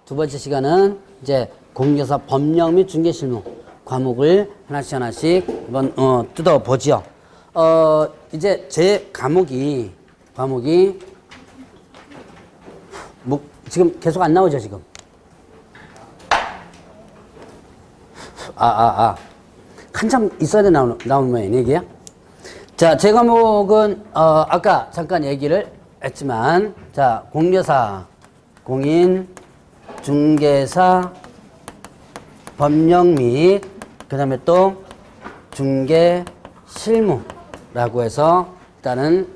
두 번째 시간은 이제 공인중개사 법령 및 중개실무 과목을 하나씩 한번 뜯어보죠. 이제 제 과목이 지금 계속 안 나오죠, 지금? 한참 있어야 나오는 모양이네, 이게요? 자, 제 과목은, 아까 잠깐 얘기를 했지만, 자, 공인중개사, 중개사, 법령 및, 그 다음에 또, 중개, 실무라고 해서, 일단은,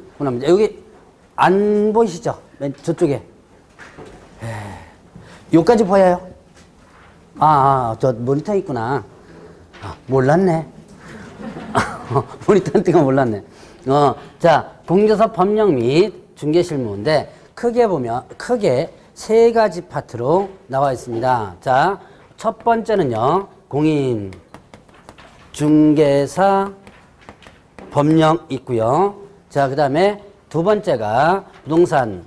여기, 안 보이시죠? 맨 저쪽에. 요까지 보여요? 저 모니터 있구나. 몰랐네. 모니터 뜬거 몰랐네. 자, 공인중개사 법령 및 중개실무인데, 크게 세 가지 파트로 나와 있습니다. 자, 첫 번째는요, 공인, 중개사, 법령 있고요. 자, 그 다음에 두 번째가 부동산,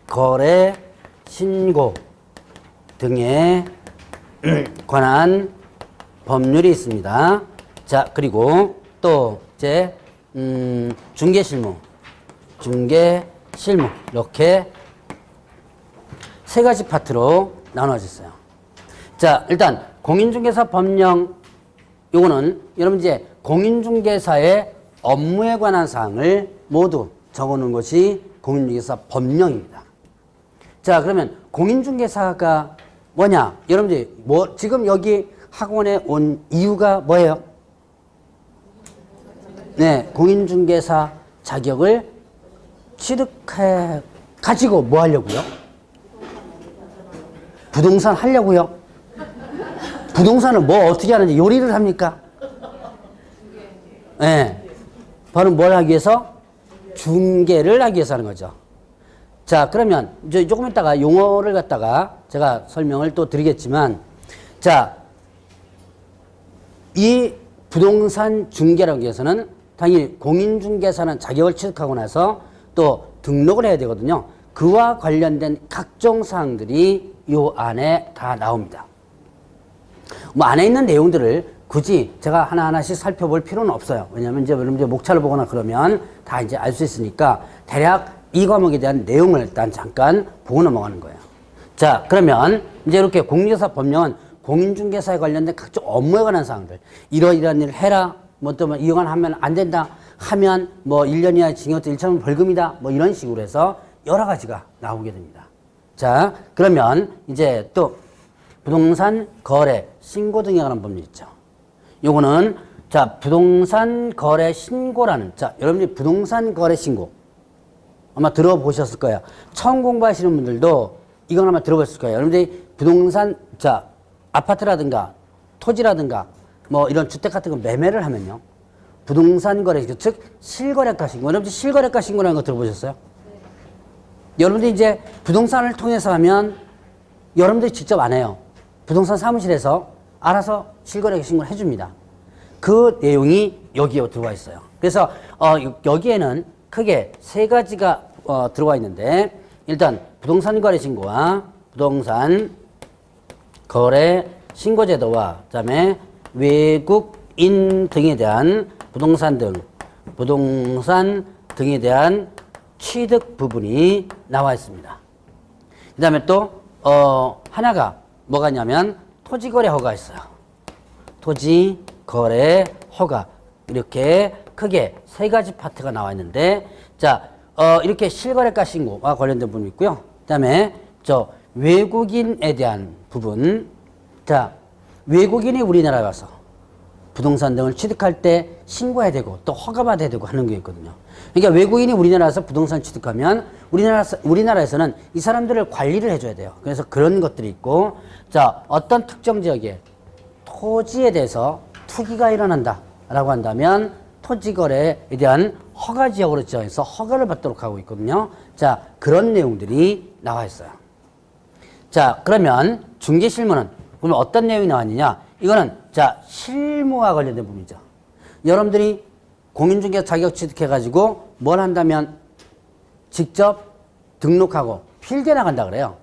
거래, 신고 등에 관한 법률이 있습니다. 자, 그리고 또 이제 중개실무 이렇게 세 가지 파트로 나눠져 있어요. 자, 일단 공인중개사 법령 요거는 여러분 이제 공인중개사의 업무에 관한 사항을 모두 적어놓은 것이 공인중개사 법령입니다. 자, 그러면 공인중개사가 뭐냐? 여러분들이 지금 여기 학원에 온 이유가 뭐예요? 네, 공인중개사 자격을 취득해 가지고 뭐 하려고요? 부동산 하려고요? 부동산은 뭐 어떻게 하는지 요리를 합니까? 네, 바로 뭘 하기 위해서? 중개를 하기 위해서 하는 거죠. 자, 그러면 이제 조금 있다가 용어를 갖다가 제가 설명을 또 드리겠지만, 자, 이 부동산 중개라고 해서는 당연히 공인중개사는 자격을 취득하고 나서 또 등록을 해야 되거든요. 그와 관련된 각종 사항들이 요 안에 다 나옵니다. 뭐 안에 있는 내용들을 굳이 제가 하나하나씩 살펴볼 필요는 없어요. 왜냐하면 이제 여러분 목차를 보거나 그러면 다 이제 알 수 있으니까 대략 이 과목에 대한 내용을 일단 잠깐 보고 넘어가는 거예요. 자, 그러면 이제 이렇게 공인중개사 법령은 공인중개사에 관련된 각종 업무에 관한 사항들, 이러이러한 일을 해라, 뭐 또 이건 하면 안 된다, 하면 뭐 1년 이하의 징역도 1,000원 벌금이다, 뭐 이런 식으로 해서 여러 가지가 나오게 됩니다. 자, 그러면 이제 또 부동산 거래, 신고 등에 관한 법률 있죠. 요거는 자, 부동산 거래 신고라는, 자, 여러분들이 부동산 거래 신고 아마 들어보셨을 거예요. 처음 공부하시는 분들도 이건 아마 들어보셨을 거예요. 여러분들이 부동산, 자, 아파트라든가 토지라든가 뭐 이런 주택 같은 거 매매를 하면요, 부동산 거래, 즉 실거래가 신고. 여러분들 실거래가 신고라는 거 들어보셨어요? 네. 여러분들이 이제 부동산을 통해서 하면 여러분들이 직접 안 해요. 부동산 사무실에서 알아서 실거래 신고를 해줍니다. 그 내용이 여기에 들어와 있어요. 그래서 여기에는 크게 세 가지가 들어와 있는데, 일단 부동산 거래 신고와 부동산 거래 신고 제도와 그다음에 외국인 등에 대한 부동산 등에 대한 취득 부분이 나와 있습니다. 그다음에 또 하나가 뭐가 있냐면 토지거래 허가 있어요. 토지거래 허가, 이렇게 크게 세 가지 파트가 나와 있는데, 자, 이렇게 실거래가 신고와 관련된 부분이 있고요. 그다음에 외국인에 대한 부분. 자, 외국인이 우리나라에 와서 부동산 등을 취득할 때 신고해야 되고 또 허가받아야 되고 하는 게 있거든요. 그러니까 외국인이 우리나라에서 부동산 취득하면 우리나라에서는 이 사람들을 관리를 해줘야 돼요. 그래서 그런 것들이 있고, 자, 어떤 특정 지역에 토지에 대해서 투기가 일어난다라고 한다면 토지거래에 대한 허가 지역으로 지정해서 허가를 받도록 하고 있거든요. 자, 그런 내용들이 나와 있어요. 자, 그러면 중개실무는 그러면 어떤 내용이 나왔느냐? 이거는 자, 실무와 관련된 부분이죠. 여러분들이 공인중개사 자격 취득해가지고 뭘 한다면 직접 등록하고 필드에 나간다 그래요.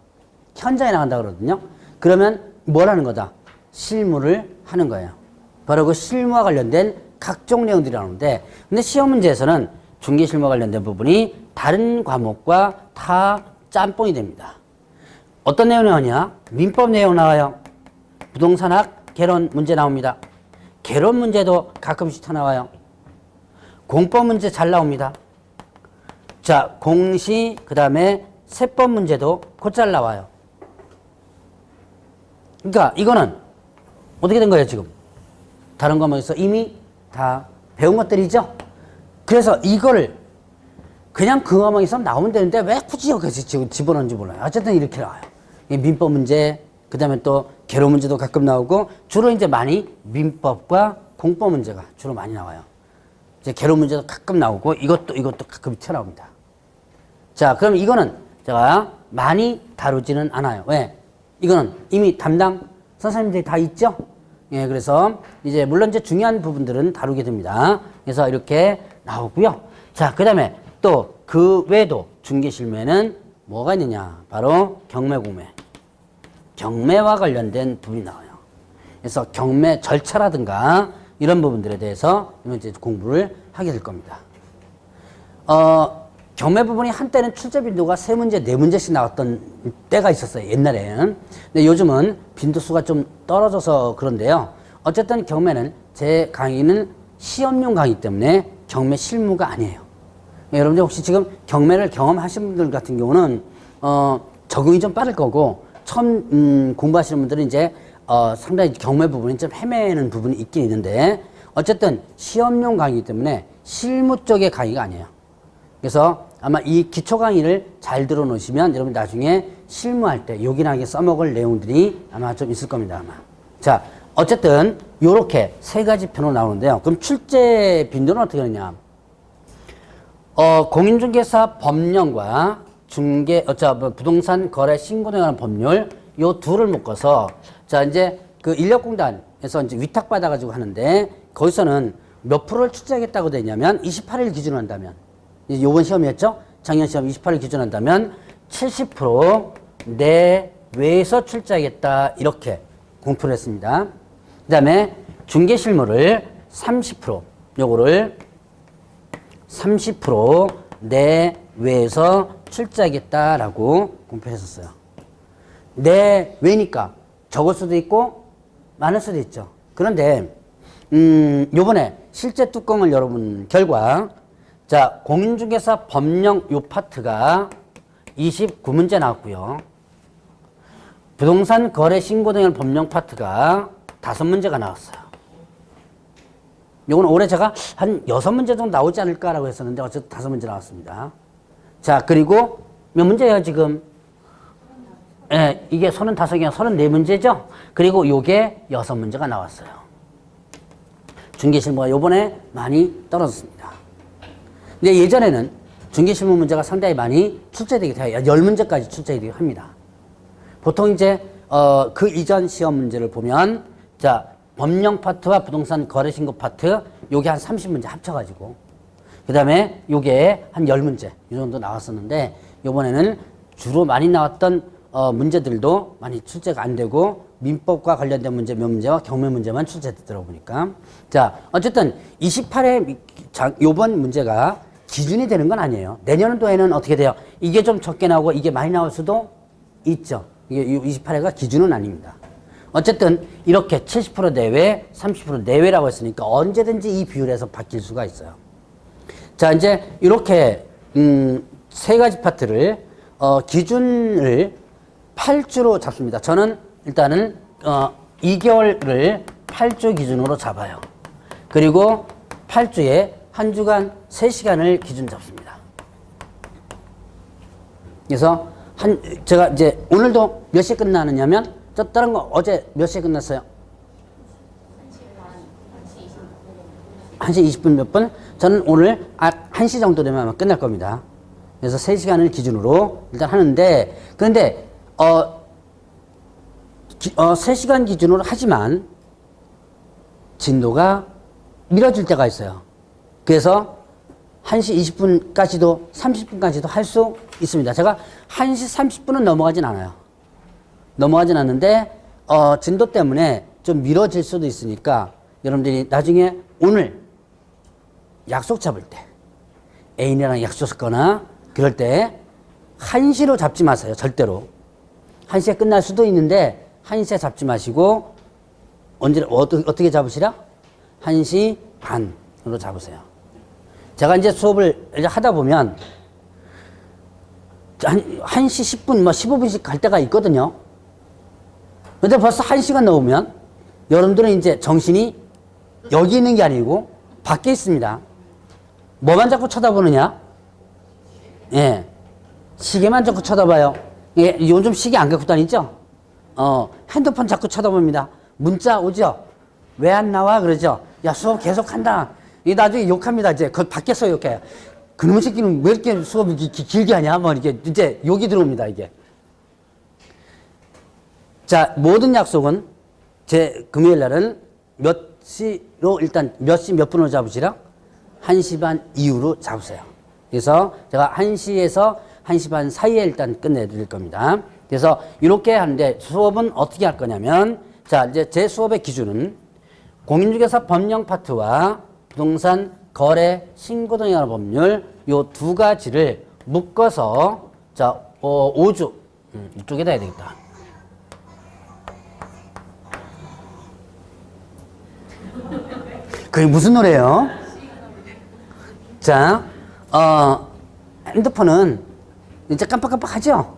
현장에 나간다 그러거든요. 그러면 뭘 하는 거다? 실무를 하는 거예요. 바로 그 실무와 관련된 각종 내용들이 나오는데, 근데 시험 문제에서는 중개 실무와 관련된 부분이 다른 과목과 다 짬뽕이 됩니다. 어떤 내용이 나오냐? 민법 내용 나와요. 부동산학 개론 문제 나옵니다. 개론 문제도 가끔씩 다 나와요. 공법 문제 잘 나옵니다. 자, 공시, 그 다음에 세법 문제도 곧잘 나와요. 그러니까 이거는 어떻게 된 거예요, 지금? 다른 과목에서 이미 다 배운 것들이죠? 그래서 이거를 그냥 그 과목에서 나오면 되는데 왜 굳이 여기서 지금 집어넣는지 몰라요. 어쨌든 이렇게 나와요. 민법 문제, 그 다음에 또 개론 문제도 가끔 나오고, 주로 이제 많이 민법과 공법 문제가 주로 많이 나와요. 이제 개론 문제도 가끔 나오고, 이것도 가끔 튀어나옵니다. 자, 그럼 이거는 제가 많이 다루지는 않아요. 왜? 이거는 이미 담당 선생님들이 다 있죠? 예, 그래서 이제 물론 이제 중요한 부분들은 다루게 됩니다. 그래서 이렇게 나오고요. 자, 그 다음에 또 그 외에도 중개 실무에는 뭐가 있느냐? 바로 경매, 공매. 경매와 관련된 부분이 나와요. 그래서 경매 절차라든가 이런 부분들에 대해서 이제 공부를 하게 될 겁니다. 경매 부분이 한때는 출제 빈도가 3문제, 4문제씩 나왔던 때가 있었어요. 옛날에는. 근데 요즘은 빈도수가 좀 떨어져서 그런데요. 어쨌든 경매는 제 강의는 시험용 강의이기 때문에 경매 실무가 아니에요. 여러분들 혹시 지금 경매를 경험하신 분들 같은 경우는 적응이 좀 빠를 거고, 처음 공부하시는 분들은 이제 상당히 경매 부분이 좀 헤매는 부분이 있긴 있는데, 어쨌든 시험용 강의이기 때문에 실무 쪽의 강의가 아니에요. 그래서 아마 이 기초 강의를 잘 들어놓으시면 여러분 나중에 실무할 때 요긴하게 써먹을 내용들이 아마 좀 있을 겁니다. 아마. 자, 어쨌든 요렇게 3가지 편으로 나오는데요. 그럼 출제 빈도는 어떻게 되느냐? 공인중개사 법령과 부동산 거래 신고 등에 관한 법률, 요 둘을 묶어서, 자, 이제 그 인력공단에서 이제 위탁받아가지고 하는데, 거기서는 몇 프로를 출제하겠다고 되냐면, 28일 기준으로 한다면, 이제 요번 시험이었죠? 작년 시험 28일 기준으로 한다면, 70% 내외에서 출제하겠다, 이렇게 공표를 했습니다. 그 다음에 중개실무를 30%, 요거를 30% 내외에서 출제하겠다라고 공표했었어요. 내외니까 적을 수도 있고 많을 수도 있죠. 그런데 요번에 실제 뚜껑을 열어본 결과, 자, 공인중개사 법령 요 파트가 29문제 나왔고요. 부동산 거래 신고 등의 법령 파트가 5문제가 나왔어요. 요건 올해 제가 한 6문제 정도 나오지 않을까라고 했었는데 어쨌든 5문제 나왔습니다. 자, 그리고 몇 문제예요, 지금? 예, 이게 35개가 34문제죠? 그리고 요게 6문제가 나왔어요. 중개실무가 요번에 많이 떨어졌습니다. 근데 예전에는 중개실무 문제가 상당히 많이 출제되기도 해요. 10문제까지 출제되기도 합니다. 보통 이제, 그 이전 시험 문제를 보면, 자, 법령 파트와 부동산 거래 신고 파트, 요게 한 30문제 합쳐가지고, 그 다음에 요게 한 10문제, 이 정도 나왔었는데, 요번에는 주로 많이 나왔던, 문제들도 많이 출제가 안 되고, 민법과 관련된 문제 몇 문제와 경매 문제만 출제되더라고 보니까. 자, 어쨌든 28회 요번 문제가 기준이 되는 건 아니에요. 내년도에는 어떻게 돼요? 이게 좀 적게 나오고 이게 많이 나올 수도 있죠. 이게 28회가 기준은 아닙니다. 어쨌든 이렇게 70% 내외, 30% 내외라고 했으니까 언제든지 이 비율에서 바뀔 수가 있어요. 자, 이제 이렇게 3가지 파트를 기준을 8주로 잡습니다. 저는 일단은 2개월을 8주 기준으로 잡아요. 그리고 8주에 한 주간 3시간을 기준 잡습니다. 그래서 제가 이제 오늘도 몇 시에 끝나느냐면, 저 다른 거 어제 몇 시에 끝났어요? 1시 20분 몇 분? 저는 오늘 1시 정도 되면 아마 끝날 겁니다. 그래서 3시간을 기준으로 일단 하는데, 그런데 3시간 기준으로 하지만 진도가 미뤄질 때가 있어요. 그래서 1시 20분까지도 30분까지도 할 수 있습니다. 제가 1시 30분은 넘어가진 않아요. 넘어가진 않는데 진도 때문에 좀 미뤄질 수도 있으니까 여러분들이 나중에 오늘 약속 잡을 때 애인이랑 약속 잡거나 그럴 때 1시로 잡지 마세요. 절대로. 1시에 끝날 수도 있는데 1시에 잡지 마시고 어떻게 잡으시라? 1시 반으로 잡으세요. 제가 이제 수업을 이제 하다 보면 1시 10분, 15분씩 갈 때가 있거든요. 근데 벌써 1시간 넘으면 여러분들은 이제 정신이 여기 있는 게 아니고 밖에 있습니다. 뭐만 자꾸 쳐다보느냐? 예. 시계만 자꾸 쳐다봐요. 예, 요즘 시계 안 갖고 다니죠? 핸드폰 자꾸 쳐다봅니다. 문자 오죠? 왜 안 나와? 그러죠? 야, 수업 계속 한다. 이 나중에 욕합니다. 이제 그 밖에서 욕해요. 그놈의 새끼는 왜 이렇게 수업 길게 하냐? 뭐 이렇게 이제 욕이 들어옵니다. 이게. 자, 모든 약속은 제 금요일 날은 몇 시로 일단 몇 시 몇 분으로 잡으시라? 1시 반 이후로 잡으세요. 그래서 제가 1시에서 1시 반 사이에 일단 끝내드릴 겁니다. 그래서 이렇게 하는데 수업은 어떻게 할 거냐면 자, 이제 제 수업의 기준은 공인중개사 법령 파트와 부동산 거래 신고 등에 관한 법률 요 두 가지를 묶어서 자, 5주 이쪽에다 해야 되겠다. 그게 무슨 노래예요? 자, 핸드폰은 이제 깜빡깜빡하죠?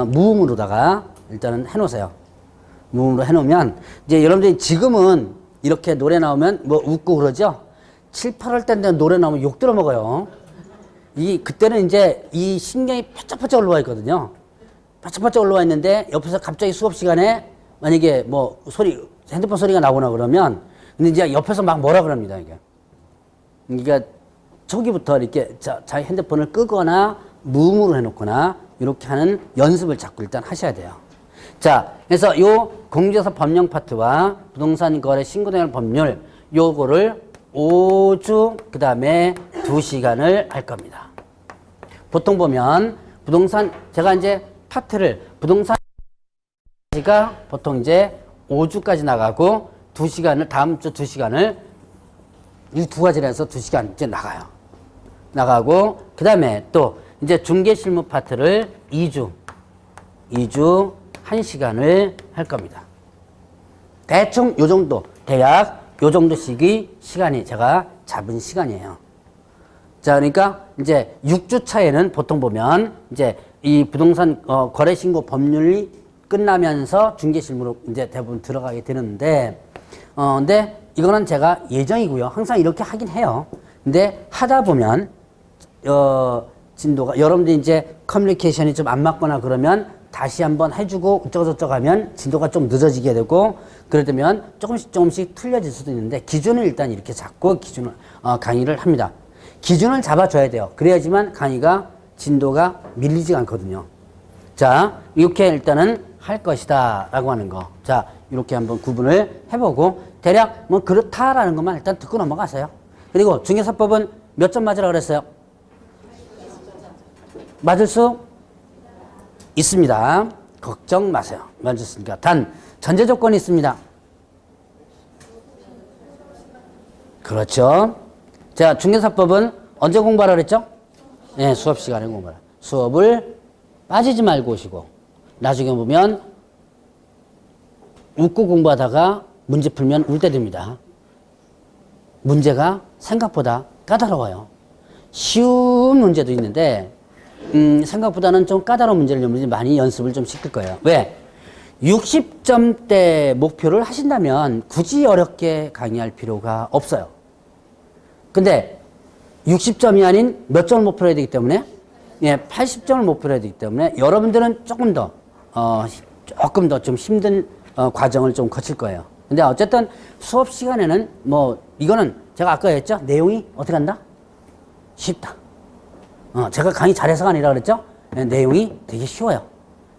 무음으로다가 일단은 해놓으세요. 무음으로 해놓으면 이제 여러분들이 지금은 이렇게 노래 나오면 뭐 웃고 그러죠? 7, 8월 때인데 노래 나오면 욕 들어먹어요. 그때는 이제 이 신경이 바짝바짝 올라와 있거든요. 바짝바짝 올라와 있는데 옆에서 갑자기 수업 시간에 만약에 뭐 핸드폰 소리가 나거나 그러면 근데 이제 옆에서 막 뭐라 그럽니다, 이게. 그러니까 초기부터 이렇게 자기 핸드폰을 끄거나 무음으로 해놓거나 이렇게 하는 연습을 자꾸 일단 하셔야 돼요. 자, 그래서 요 공인중개사 법령 파트와 부동산 거래 신고 등의 법률 요거를 5주 그 다음에 2시간을 할 겁니다. 보통 보면 부동산 제가 이제 파트를 부동산가 보통 이제 5주까지 나가고 2시간을 다음 주 2시간을 이 두 가지를 해서 2시간 이제 나가고 그 다음에 또 이제 중개실무 파트를 2주 1시간을 할 겁니다. 대충 요 정도 대략 요 정도씩의 시간이 제가 잡은 시간이에요. 자, 그러니까 이제 6주 차에는 보통 보면 이제 이 부동산 거래 신고 법률이 끝나면서 중개실무로 이제 대부분 들어가게 되는데 근데 이거는 제가 예정이고요. 항상 이렇게 하긴 해요. 근데 하다 보면 진도가 여러분들이 이제 커뮤니케이션이 좀 안 맞거나 그러면 다시 한번 해주고 어쩌고저쩌고 하면 진도가 좀 늦어지게 되고 그러면 조금씩 틀려질 수도 있는데 기준을 일단 이렇게 잡고 기준을 강의를 합니다. 기준을 잡아줘야 돼요. 그래야지만 강의가 진도가 밀리지가 않거든요. 자, 이렇게 일단은 할 것이다 라고 하는 거. 자, 이렇게 한번 구분을 해보고 대략 뭐 그렇다라는 것만 일단 듣고 넘어가세요. 그리고 중개사법은 몇 점 맞으라고 그랬어요? 맞을 수 있습니다. 걱정 마세요. 맞았으니까. 단 전제 조건이 있습니다. 그렇죠. 자, 중개사법은 언제 공부하라 그랬죠? 네, 수업 시간에 공부하라. 수업을 빠지지 말고 오시고 나중에 보면 웃고 공부하다가 문제 풀면 울 때 됩니다. 문제가 생각보다 까다로워요. 쉬운 문제도 있는데 생각보다는 좀 까다로운 문제를 여러분들이 많이 연습을 좀 시킬 거예요. 왜? 60점대 목표를 하신다면 굳이 어렵게 강의할 필요가 없어요. 근데 60점이 아닌 몇 점을 목표로 해야 되기 때문에 80점을 목표로 해야 되기 때문에 여러분들은 조금 더 좀 힘든 과정을 좀 거칠 거예요. 근데 어쨌든 수업 시간에는 뭐 이거는 제가 아까 했죠? 내용이 어떻게 한다? 쉽다. 제가 강의 잘해서가 아니라 그랬죠? 내용이 되게 쉬워요.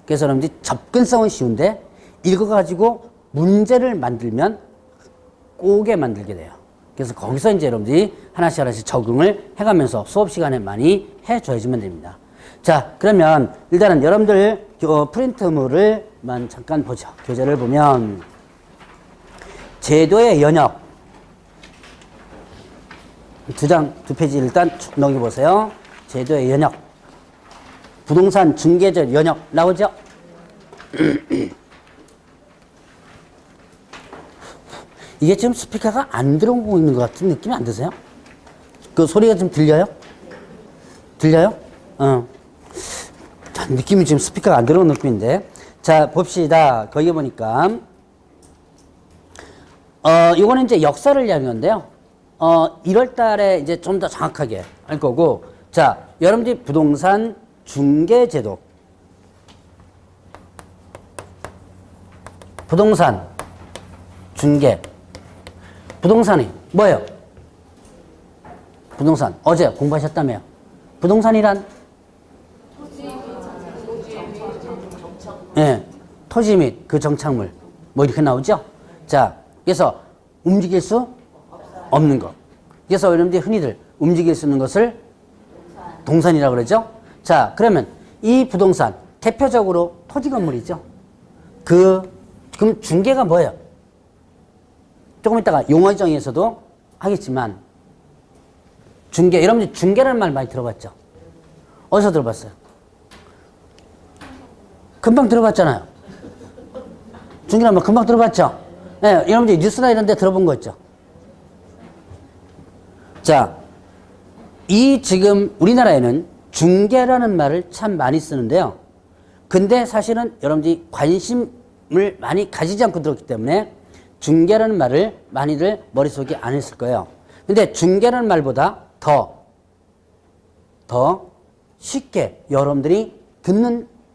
그래서 여러분들이 접근성은 쉬운데 읽어가지고 문제를 만들면 꼬게 만들게 돼요. 그래서 거기서 이제 여러분들이 하나씩 하나씩 적응을 해가면서 수업 시간에 많이 해줘야지만 됩니다. 자, 그러면 일단은 여러분들 프린트물을만 잠깐 보죠. 교재를 보면 제도의 연역 두 페이지 일단 쭉 넘겨보세요. 제도의 연역 부동산 중개적 연역 나오죠? 이게 지금 스피커가 안 들어오고 있는 것 같은 느낌이 안 드세요? 그 소리가 좀 들려요? 들려요? 자, 느낌이 지금 스피커가 안 들어오는 느낌인데. 자, 봅시다. 거기 보니까, 요거는 이제 역사를 이야기하는 건데요. 1월 달에 이제 좀 더 정확하게 할 거고, 자, 여러분들이 부동산 중개제도. 부동산 중개. 부동산이 뭐예요? 부동산. 어제 공부하셨다며요. 부동산이란? 예, 토지 및 그 정착물. 뭐 이렇게 나오죠? 자, 그래서 움직일 수 없는 것. 그래서 여러분들이 흔히들 움직일 수 있는 것을 동산이라고 그러죠? 자, 그러면 이 부동산, 대표적으로 토지 건물이죠? 그럼 중개가 뭐예요? 조금 이따가 용어 정의에서도 하겠지만, 중개, 여러분들 중개라는 말 많이 들어봤죠? 어디서 들어봤어요? 금방 들어봤잖아요. 중개라는 말 금방 들어봤죠? 네, 여러분들 뉴스나 이런 데 들어본 거 있죠? 자, 이 지금 우리나라에는 중개라는 말을 참 많이 쓰는데요. 근데 사실은 여러분들이 관심을 많이 가지지 않고 들었기 때문에 중개라는 말을 많이들 머릿속에 안 했을 거예요. 근데 중개라는 말보다 더 쉽게 여러분들이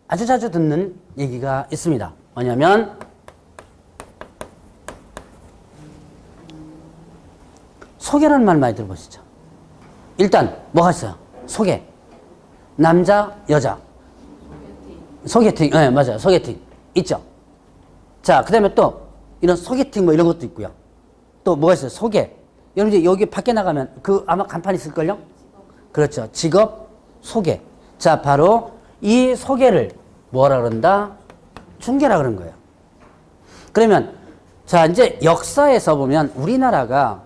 아주 자주 듣는 얘기가 있습니다. 뭐냐면, 소개라는 말 많이 들어보시죠? 일단, 뭐가 있어요? 소개. 남자, 여자. 소개팅. 네, 맞아요. 소개팅. 있죠? 자, 그 다음에 또, 이런 소개팅 뭐 이런 것도 있고요. 또 뭐가 있어요? 소개. 여러분 여기 밖에 나가면 아마 간판 있을걸요? 그렇죠. 직업 소개. 자, 바로 이 소개를 뭐라 그런다? 중개라 그런 거예요. 그러면 자, 이제 역사에서 보면 우리나라가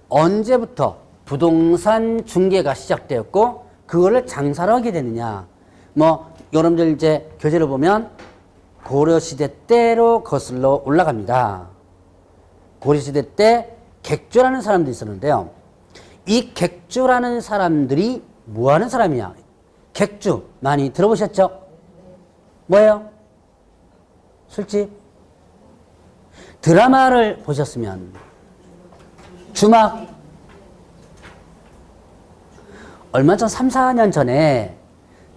언제부터 부동산 중개가 시작되었고 그거를 장사를 하게 되느냐. 뭐 여러분들 이제 교재를 보면 고려시대 때로 거슬러 올라갑니다. 고려시대 때 객주라는 사람도 있었는데요. 이 객주라는 사람들이 뭐 하는 사람이냐? 객주 많이 들어보셨죠? 뭐예요? 술집? 드라마를 보셨으면 주막 얼마 전 3, 4년 전에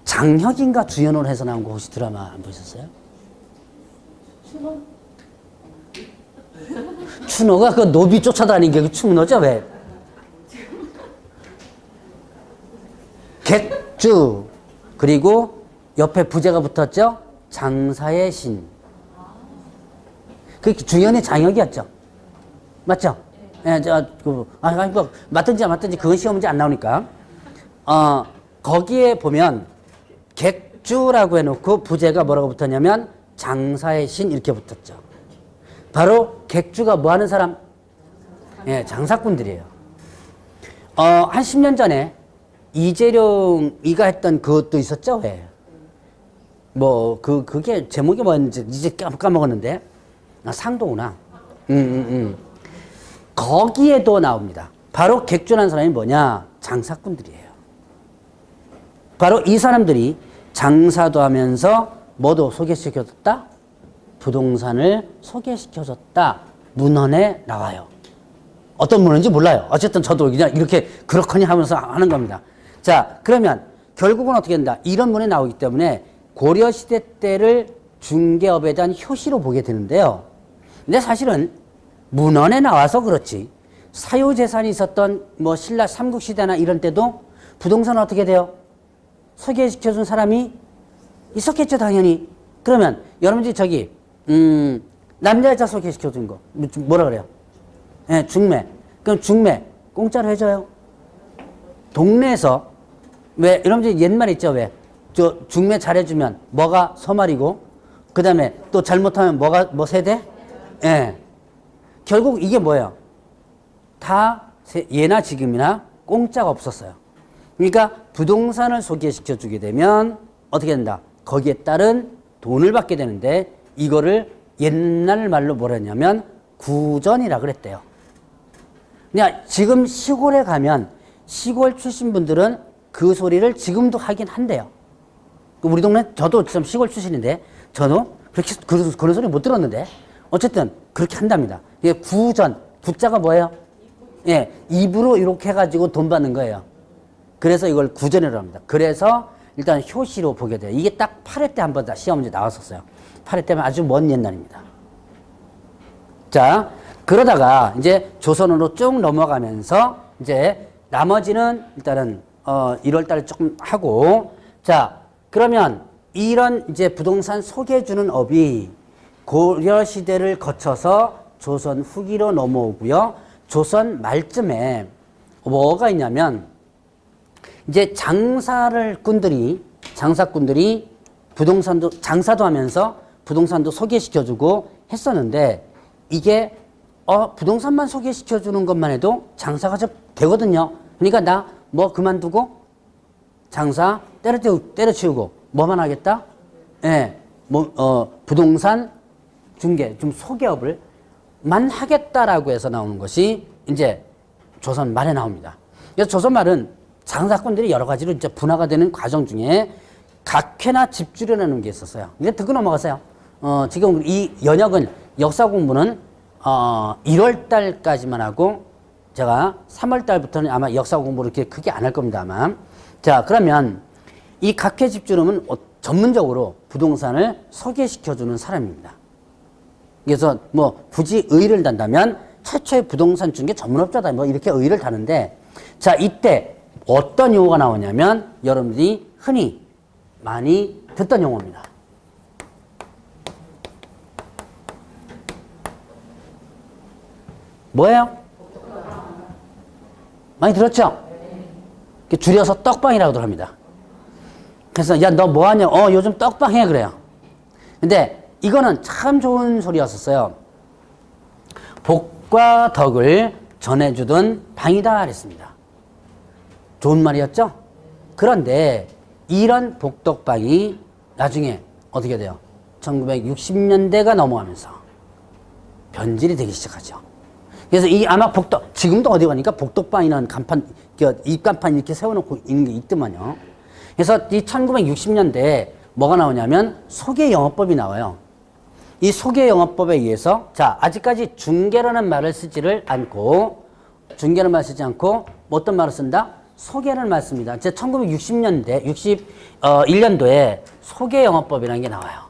장혁인가 주연으로 해서 나온 거 혹시 드라마 안 보셨어요? 추노가 그 노비 쫓아다니는 게 추노죠, 왜? 객주. 그리고 옆에 부제가 붙었죠? 장사의 신. 그 주연이 장혁이었죠? 맞죠? 예, 뭐, 맞든지 안 맞든지 그건 시험 문제 안 나오니까. 거기에 보면 객주라고 해놓고 부제가 뭐라고 붙었냐면 장사의 신 이렇게 붙었죠. 바로 객주가 뭐 하는 사람? 예, 장사꾼들이에요. 한 10년 전에 이재룡이가 했던 그것도 있었죠, 왜? 뭐, 그게 제목이 뭐였는지 이제 까먹었는데. 상도구나. 거기에도 나옵니다. 바로 객주라는 사람이 뭐냐? 장사꾼들이에요. 바로 이 사람들이 장사도 하면서 뭐도 소개시켜줬다? 부동산을 소개시켜줬다. 문헌에 나와요. 어떤 문헌인지 몰라요. 어쨌든 저도 그냥 이렇게 그렇거니 하면서 하는 겁니다. 자, 그러면 결국은 어떻게 된다? 이런 문헌이 나오기 때문에 고려시대 때를 중개업에 대한 효시로 보게 되는데요. 근데 사실은 문헌에 나와서 그렇지 사유재산이 있었던 뭐 신라 삼국시대나 이런 때도 부동산은 어떻게 돼요? 소개시켜준 사람이 있었겠죠, 당연히. 그러면 여러분들이 저기 남자 여자 소개시켜준 거 뭐라 그래요? 예, 중매. 그럼 중매 공짜로 해줘요. 동네에서 왜 여러분들 옛말 있죠? 왜 저 중매 잘해주면 뭐가 서말이고 그 다음에 또 잘못하면 뭐가 뭐 세대? 예. 결국 이게 뭐예요? 다 예나 지금이나 공짜가 없었어요. 그러니까 부동산을 소개시켜 주게 되면 어떻게 된다? 거기에 따른 돈을 받게 되는데 이거를 옛날 말로 뭐라 했냐면 구전이라 그랬대요. 그냥 지금 시골에 가면 시골 출신 분들은 그 소리를 지금도 하긴 한대요. 우리 동네 저도 좀 시골 출신인데 저도 그렇게 그런 소리 못 들었는데 어쨌든 그렇게 한답니다. 이게 구전, 구자가 뭐예요? 예, 입으로 이렇게 해가지고 돈 받는 거예요. 그래서 이걸 구전이라고 합니다. 그래서 일단 효시로 보게 돼요. 이게 딱 8회 때 한 번 시험 문제 나왔었어요. 8회 때면 아주 먼 옛날입니다. 자, 그러다가 이제 조선으로 쭉 넘어가면서 이제 나머지는 일단은 1월 달에 조금 하고 자, 그러면 이런 이제 부동산 소개해주는 업이 고려 시대를 거쳐서 조선 후기로 넘어오고요. 조선 말쯤에 뭐가 있냐면 이제 장사꾼들이 부동산도 장사도 하면서 부동산도 소개시켜주고 했었는데 이게 부동산만 소개시켜주는 것만 해도 장사가 좀 되거든요. 그러니까 나 뭐 그만두고 장사 때려치우고 뭐만 하겠다? 예, 부동산 중개 좀 소개업을 만 하겠다라고 해서 나오는 것이 이제 조선 말에 나옵니다. 그래서 조선 말은 장사꾼들이 여러 가지로 이제 분화가 되는 과정 중에 각회나 집주려라는 게 있었어요. 이제 듣고 넘어가세요. 지금 이 연역은 역사 공부는 1월 달까지만 하고 제가 3월 달부터는 아마 역사 공부를 이렇게 크게 안 할 겁니다, 아마. 자, 그러면 이 각회 집주름은 전문적으로 부동산을 소개시켜주는 사람입니다. 그래서 뭐 굳이 의의를 단다면 최초의 부동산 중개 전문업자다 뭐 이렇게 의의를 다는데 자, 이때 어떤 용어가 나오냐면 여러분들이 흔히 많이 듣던 용어입니다. 뭐예요? 많이 들었죠? 줄여서 떡방이라고도 합니다. 그래서 야, 너 뭐하냐? 요즘 떡방 해 그래요. 근데 이거는 참 좋은 소리였었어요. 복과 덕을 전해주던 방이다 그랬습니다. 좋은 말이었죠? 그런데 이런 복덕방이 나중에 어떻게 돼요? 1960년대가 넘어가면서 변질이 되기 시작하죠. 그래서 이 아마 지금도 어디 가니까 복덕방이라는 간판, 입간판 이렇게 세워놓고 있는 게 있더만요. 그래서 이 1960년대에 뭐가 나오냐면 소개영업법이 나와요. 이 소개영업법에 의해서 자, 아직까지 중개라는 말을 쓰지를 않고 중개라는 말을 쓰지 않고 어떤 말을 쓴다? 소개라는 말을 씁니다. 제 1960년대, 61년도에 소개영업법이라는 게 나와요.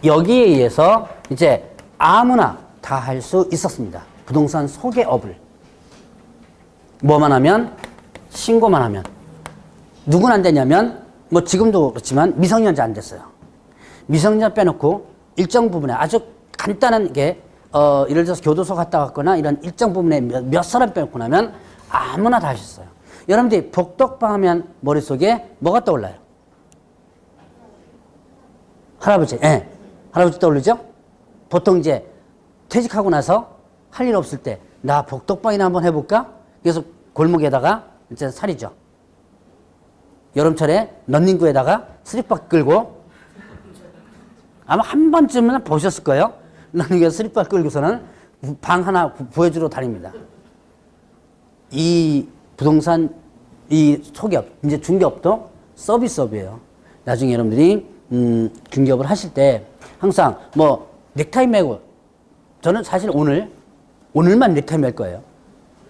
여기에 의해서 이제 아무나 다 할 수 있었습니다. 부동산 소개업을. 뭐만 하면? 신고만 하면. 누구는 안 되냐면, 뭐 지금도 그렇지만 미성년자 안 됐어요. 미성년자 빼놓고 일정 부분에 아주 간단한 게, 예를 들어서 교도소 갔다 왔거나 이런 일정 부분에 몇 사람 빼놓고 나면 아무나 다 하셨어요. 여러분들이 복덕방 하면 머릿속에 뭐가 떠올라요? 할아버지, 예. 할아버지 떠오르죠? 보통 이제 퇴직하고 나서 할 일 없을 때 나 복덕방이나 한번 해볼까? 그래서 골목에다가 이제 살이죠. 여름철에 런닝구에다가 스리퍼 끌고 아마 한 번쯤은 보셨을 거예요. 런닝구에 스리퍼 끌고서는 방 하나 구해주러 다닙니다. 이 부동산 이 소개업 이제 중개업도 서비스업이에요. 나중에 여러분들이 중개업을 하실 때 항상 뭐 넥타이 매고 저는 사실 오늘만 넥타이 맬 거예요.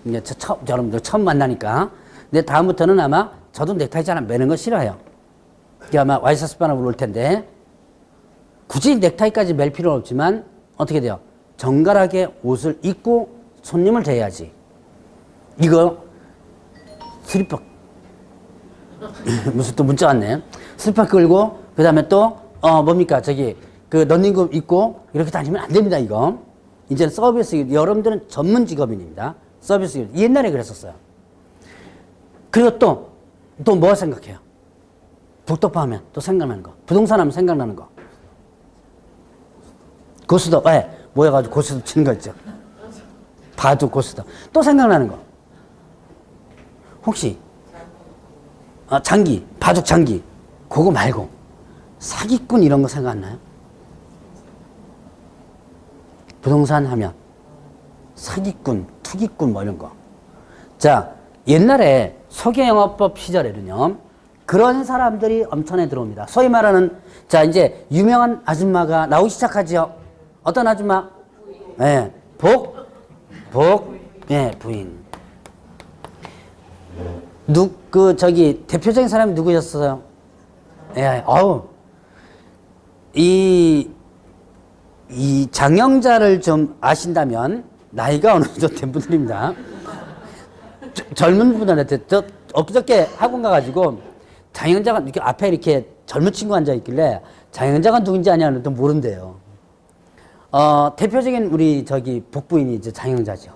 이제 여러분들 처음 만나니까. 근데 다음부터는 아마 저도 넥타이 잘 안 매는 거 싫어해요. 이게 아마 와이셔츠 바람을 올 텐데 굳이 넥타이까지 맬 필요는 없지만 어떻게 돼요? 정갈하게 옷을 입고 손님을 대해야지. 이거 스리퍼 무슨 또 문자 왔네. 스리퍼 끌고 그 다음에 또 뭡니까 저기 그 런닝구 입고 이렇게 다니면 안 됩니다. 이거 이제는 서비스, 여러분들은 전문 직업인입니다. 서비스, 옛날에 그랬었어요. 그리고 또 뭐 생각해요? 북덕파 하면 또 생각나는 거. 부동산 하면 생각나는 거. 고스톱, 모여가지고 고스톱 치는 거 있죠. 바둑 고스톱. 또 생각나는 거. 혹시, 장기, 바둑 장기. 그거 말고, 사기꾼 이런 거 생각 안 나요? 부동산 하면, 사기꾼, 투기꾼 뭐 이런 거. 자, 옛날에 소개영업법 시절에는요, 그런 사람들이 엄청나게 들어옵니다. 소위 말하는, 자, 이제 유명한 아줌마가 나오기 시작하죠. 어떤 아줌마? 예, 부인. 대표적인 사람이 누구였어요? 예, 이 장영자를 좀 아신다면, 나이가 어느 정도 된 분들입니다. 젊은 분들한테, 엊그저께 학원 가가지고, 장영자가 이렇게 앞에 이렇게 젊은 친구 앉아있길래, 장영자가 누군지 아냐는 모른대요. 대표적인 우리 복부인이 이제 장영자죠.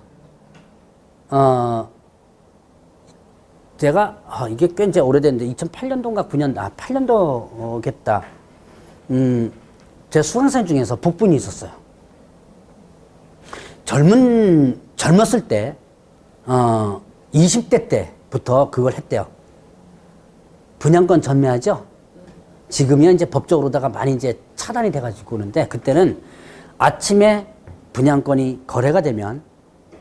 제가, 이게 꽤 이제 오래됐는데, 2008년도인가 9년, 8년도겠다. 제 수강생 중에서 복부인이 있었어요. 젊었을 때, 20대 때부터 그걸 했대요. 분양권 전매하죠? 지금이야 이제 법적으로다가 많이 이제 차단이 돼가지고 오는데, 그때는 아침에 분양권이 거래가 되면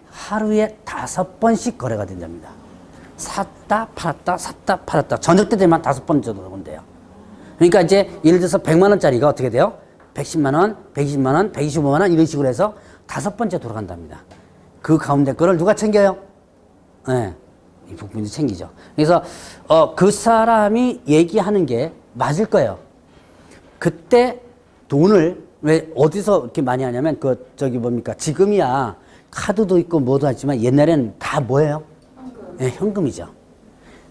하루에 5번씩 거래가 된답니다. 샀다, 팔았다. 저녁 때 되면 5번 정도 온대요. 그러니까 이제 예를 들어서 100만원짜리가 어떻게 돼요? 110만원, 120만원, 125만원 이런 식으로 해서 5번째 돌아간답니다. 그 가운데 거를 누가 챙겨요? 네, 이 부분이 챙기죠. 그래서 그 사람이 얘기하는 게 맞을 거예요. 그때 돈을 왜 어디서 이렇게 많이 하냐면 지금이야 카드도 있고 뭐도 하지만 옛날에는 다 뭐예요? 네, 현금이죠.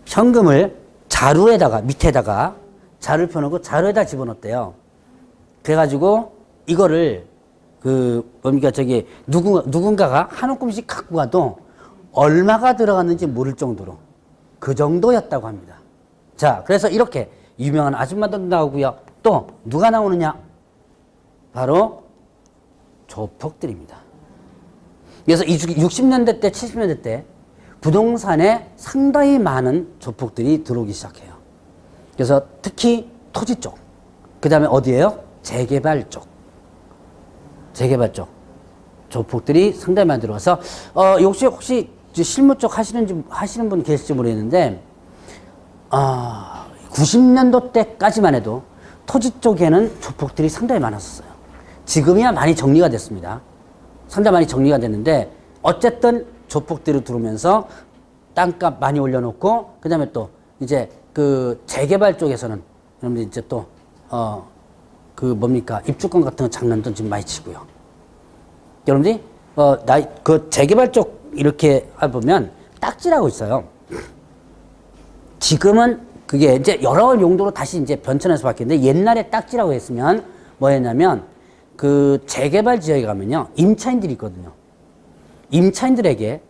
현금을 자루에다가 밑에다가 자루를 펴놓고 자루에다 집어넣었대요. 그래가지고 이거를 누군가가 한 움큼씩 갖고 가도 얼마가 들어갔는지 모를 정도로 그 정도였다고 합니다. 자, 그래서 이렇게 유명한 아줌마도 나오고요. 또 누가 나오느냐? 바로 조폭들입니다. 그래서 60년대 때, 70년대 때 부동산에 상당히 많은 조폭들이 들어오기 시작해요. 그래서 특히 토지 쪽, 그 다음에 어디예요? 재개발 쪽. 조폭들이 상당히 많이 들어와서, 혹시 실무 쪽 하시는 분 계실지 모르겠는데, 90년도 때까지만 해도 토지 쪽에는 조폭들이 상당히 많았었어요. 지금이야 많이 정리가 됐습니다. 상당히 많이 정리가 됐는데, 어쨌든 조폭들이 들어오면서 땅값 많이 올려놓고, 그 다음에 또 이제 그 재개발 쪽에서는 여러분들 이제 또, 입주권 같은 거 장난도 좀 많이 치고요. 여러분들이, 재개발 쪽 이렇게 보면 딱지라고 있어요. 지금은 그게 이제 여러 용도로 다시 이제 변천해서 바뀌었는데, 옛날에 딱지라고 했으면 뭐였냐면, 그 재개발 지역에 가면요, 임차인들이 있거든요. 임차인들에게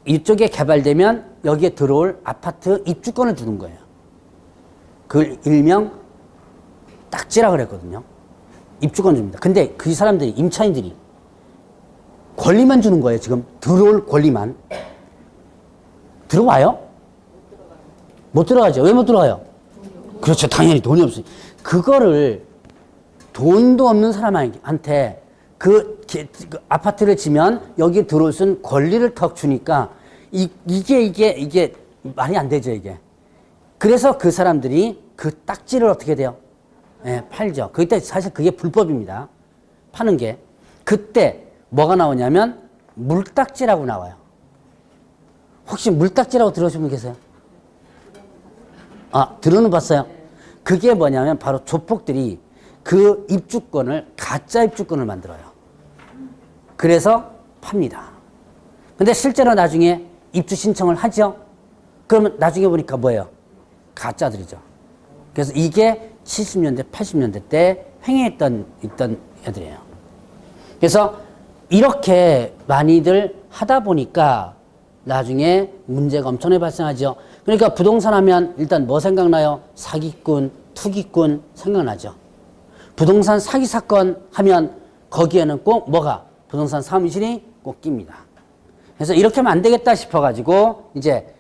이쪽에 개발되면 여기에 들어올 아파트 입주권을 주는 거예요. 그걸 일명 딱지라 그랬거든요. 입주권 줍니다. 근데 그 사람들이, 임차인들이 권리만 주는 거예요. 지금 들어올 권리만. 들어와요? 못 들어가죠. 왜 못 들어가요? 그렇죠. 당연히 돈이 없으니. 그거를 돈도 없는 사람한테 그 아파트를 지면 여기에 들어올 수 있는 권리를 턱 주니까 이게 말이 안 되죠, 이게. 그래서 그 사람들이 그 딱지를 어떻게 돼요? 예, 팔죠. 그때 사실 그게 불법입니다. 파는 게. 그때 뭐가 나오냐면 물딱지라고 나와요. 혹시 물딱지라고 들어오신 분 계세요? 들어는 봤어요? 그게 뭐냐면 바로 조폭들이 그 입주권을, 가짜 입주권을 만들어요. 그래서 팝니다. 근데 실제로 나중에 입주 신청을 하죠? 그러면 나중에 보니까 뭐예요? 가짜들이죠. 그래서 이게 70년대, 80년대 때 있던 애들이에요. 그래서 이렇게 많이들 하다 보니까 나중에 문제가 엄청나게 발생하죠. 그러니까 부동산 하면 일단 뭐 생각나요? 사기꾼, 투기꾼 생각나죠. 부동산 사기 사건 하면 거기에는 꼭 뭐가? 부동산 사무실이 꼭 낍니다. 그래서 이렇게 하면 안 되겠다 싶어가지고 이제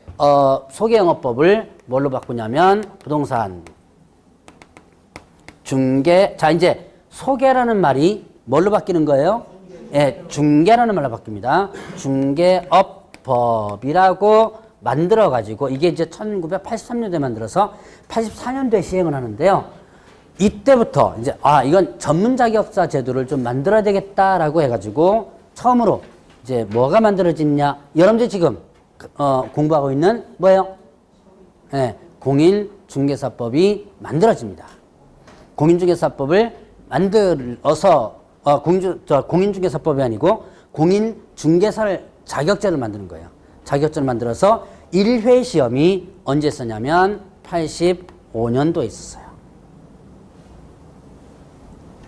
소개영업법을 뭘로 바꾸냐면 부동산 중개. 자, 이제 소개라는 말이 뭘로 바뀌는 거예요? 예, 중개라는 말로 바뀝니다. 중개업법이라고 만들어가지고 이게 이제 1983년도에 만들어서 84년도에 시행을 하는데요. 이때부터 이제 이건 전문 자격사 제도를 좀 만들어야 되겠다라고 해가지고 처음으로 이제 뭐가 만들어지냐? 여러분들 지금 공부하고 있는 뭐예요? 예, 공인중개사법이 만들어집니다. 공인중개사법을 만들어서 공인중개사법이 아니고 공인중개사를 자격제를 만드는 거예요. 자격제를 만들어서 1회 시험이 언제 있었냐면 85년도에 있었어요.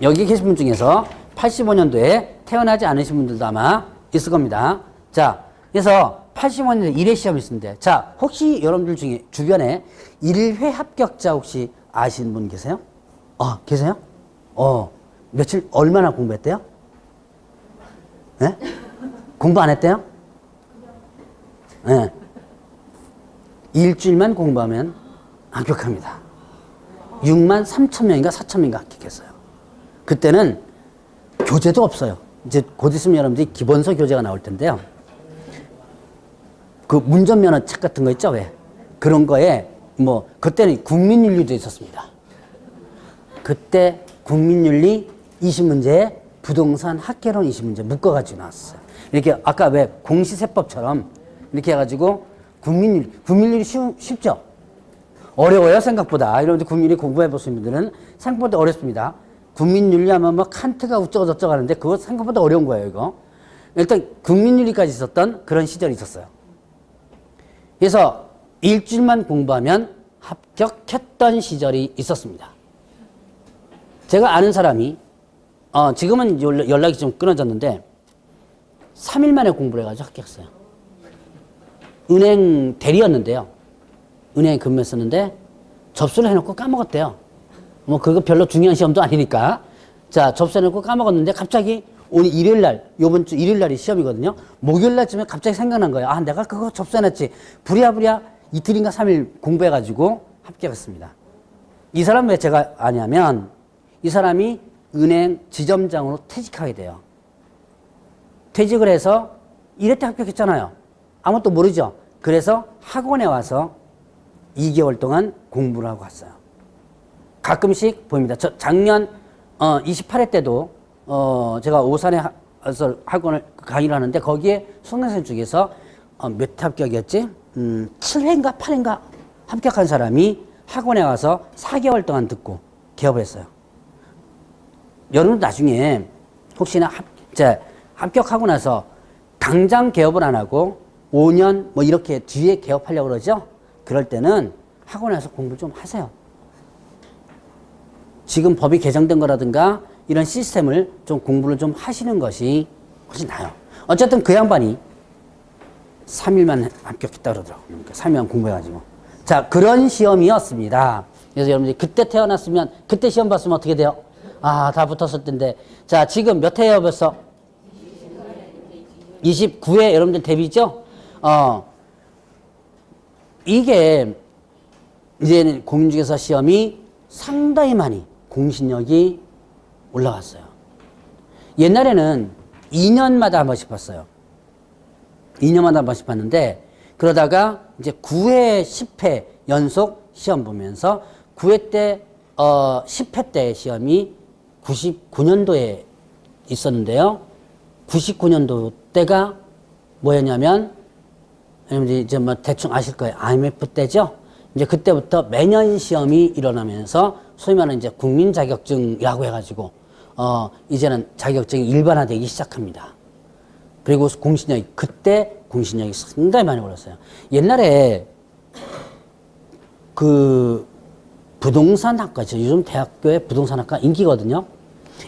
여기 계신 분 중에서 85년도에 태어나지 않으신 분들도 아마 있을 겁니다. 자, 그래서 85년도에 1회 시험이 있었는데, 자, 혹시 여러분들 중에 주변에 1회 합격자 혹시 아시는 분 계세요? 계세요? 며칠, 얼마나 공부했대요? 네? 공부 안 했대요? 네. 일주일만 공부하면 합격합니다. 6만 3천 명인가 4천 명인가 합격했어요. 그때는 교재도 없어요. 이제 곧 있으면 여러분들이 기본서 교재가 나올 텐데요. 그 운전면허 책 같은 거 있죠? 왜? 그런 거에 그때는 국민윤리도 있었습니다. 그때 국민윤리 20문제에 부동산 학개론 20문제 묶어가지고 나왔어요. 이렇게 아까 왜 공시세법처럼 이렇게 해가지고 국민윤리 쉽죠? 어려워요, 생각보다. 여러분들 국민윤리 공부해 보신 분들은 생각보다 어렵습니다. 국민윤리 하면 칸트가 어쩌고저쩌고 하는데 그거 생각보다 어려운 거예요, 이거. 일단 국민윤리까지 있었던 그런 시절이 있었어요. 그래서 일주일만 공부하면 합격했던 시절이 있었습니다. 제가 아는 사람이 지금은 연락이 좀 끊어졌는데 3일 만에 공부를 해가지고 합격했어요. 은행 대리였는데요. 은행에 근무했었는데 접수를 해놓고 까먹었대요. 그거 별로 중요한 시험도 아니니까. 자, 접수해놓고 까먹었는데 갑자기 오늘 일요일날, 요번 주 일요일날이 시험이거든요. 목요일날쯤에 갑자기 생각난 거예요. 내가 그거 접수해놨지. 부랴부랴 이틀인가 3일 공부해가지고 합격했습니다. 이 사람 왜 제가 아냐면 이 사람이 은행 지점장으로 퇴직하게 돼요. 퇴직을 해서 이럴 때 합격했잖아요. 아무것도 모르죠. 그래서 학원에 와서 2개월 동안 공부를 하고 왔어요. 가끔씩 보입니다. 저 작년 28회 때도 제가 오산에 학원을 강의를 하는데 거기에 수강생 중에서 몇 합격이었지? 7회인가 8회인가 합격한 사람이 학원에 와서 4개월 동안 듣고 개업을 했어요. 여러분 나중에 혹시나 합격하고 나서 당장 개업을 안 하고 5년 이렇게 뒤에 개업하려고 그러죠? 그럴 때는 학원에 와서 공부를 좀 하세요. 지금 법이 개정된 거라든가 이런 시스템을 좀 공부를 좀 하시는 것이 훨씬 나아요. 어쨌든 그 양반이 3일만 합격했다 그러더라고요. 그러니까 3일만 공부해가지고. 자, 그런 시험이었습니다. 그래서 여러분들이 그때 태어났으면, 그때 시험 봤으면 어떻게 돼요? 다 붙었을 텐데. 자, 지금 몇 회예요, 벌써? 29회 여러분들 데뷔죠? 이게 이제는 공인중개사 시험이 상당히 많이 공신력이 올라갔어요. 옛날에는 2년마다 한 번씩 봤어요. 2년마다 한 번씩 봤는데 그러다가 이제 9회, 10회 연속 시험 보면서 9회 때, 10회 때 시험이 99년도에 있었는데요. 99년도 때가 뭐였냐면, 이제 대충 아실 거예요. IMF 때죠? 이제 그때부터 매년 시험이 일어나면서 소위 말하는 이제 국민 자격증이라고 해가지고, 이제는 자격증이 일반화되기 시작합니다. 그리고 그때 공신력이 상당히 많이 올랐어요. 옛날에 그 부동산학과, 요즘 대학교의 부동산학과 인기거든요.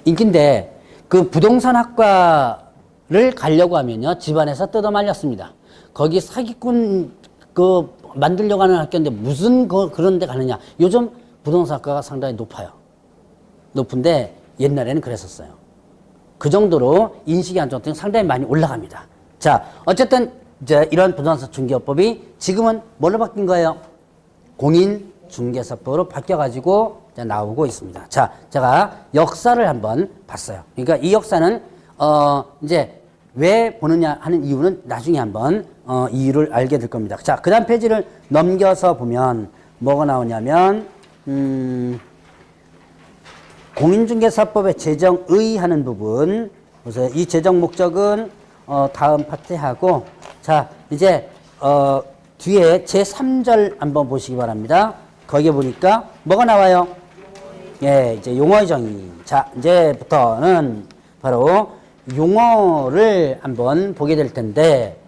인기인데 그 부동산학과를 가려고 하면요, 집안에서 뜯어 말렸습니다. 거기 사기꾼 그 만들려고 하는 학교인데 무슨 그런 데 가느냐. 요즘 부동산학과가 상당히 높아요. 높은데 옛날에는 그랬었어요. 그 정도로 인식이 안 좋았더니 상당히 많이 올라갑니다. 자, 어쨌든 이제 이런 부동산 중개업법이 지금은 뭘로 바뀐 거예요? 공인중개사법으로 바뀌어가지고 이제 나오고 있습니다. 자, 제가 역사를 한번 봤어요. 그러니까 이 역사는 이제 왜 보느냐 하는 이유는 나중에 한번 이유를 알게 될 겁니다. 자, 그 다음 페이지를 넘겨서 보면 뭐가 나오냐면 공인중개사법의 제정의 하는 부분. 그래서 이 제정 목적은 다음 파트에 하고, 자, 이제 뒤에 제3절 한번 보시기 바랍니다. 거기에 보니까 뭐가 나와요? 예, 이제 용어의 정의. 자, 이제부터는 바로 용어를 한번 보게 될 텐데,